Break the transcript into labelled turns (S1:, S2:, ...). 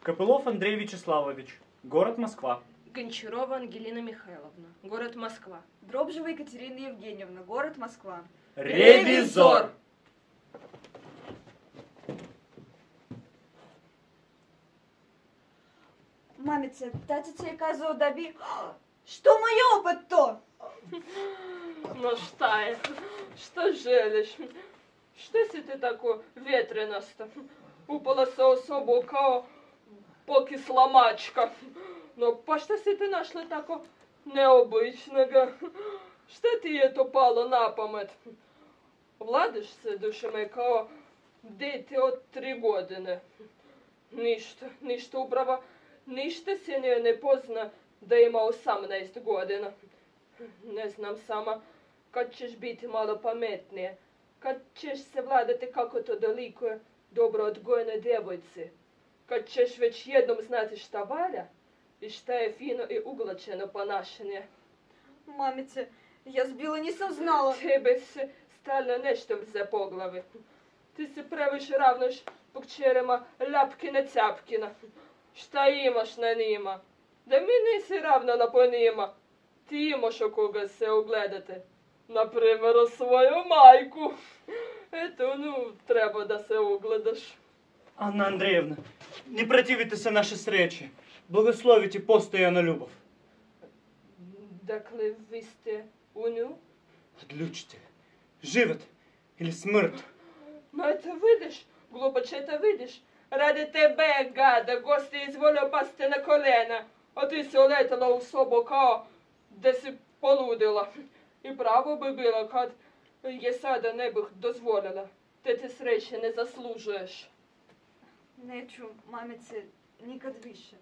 S1: Копылов Андрей Вячеславович, город Москва.
S2: Гончарова Ангелина Михайловна, город Москва.
S3: Дробжева Екатерина Евгеньевна, город Москва.
S1: Ревизор!
S3: Мамице, татица и казу доби. Что мой опыт-то?
S4: Ну что желишь? Что си ти тако ветренаста? Упала се особо kao pokisla mačka. No pa šta si ti našla tako neobičnoga? Šta ti je to palo na pamet? Vladaš se dušeme kao dete od 3 godine. Ništa upravo, ništa se ne pozna da ima 18 godina. Ne znam sama kad ćeš biti malo pametnije, kad ćeš se vladati kako to dolikuje dobro odgojene djevojci, kad ćeš već jednom znati šta valja i šta je fino i uglačeno ponašanje.
S3: Мамице, я сбила, не знала.
S4: Tebe se stalno nešto vrze po glavi. Ti se previše ravnaš po kćerima Ljapkina Cjapkina. Šta imaš na njima? Da mi nisi ravnala po njima, ti imaš o koga se ugledate. Naprimjer, o svoju majku. Eto, ну, treba da se ugledaš.
S1: Анна Андреевна, не противите нашей встрече. Благословите постоянно любовь.
S4: Dakle, vi ste u nju?
S1: Odlučite, život ili smrt.
S4: Ma eto vidiš, glupače, eto vidiš. Radi tebe, gada, gost je izvolio pasti na kolena, a ti si uletela u sobu kao da si poludila. I pravo bi bilo kad je sada ne bih dozvolila. Te ti sreće ne zaslužuješ.
S3: Neću, mamice, nikad više.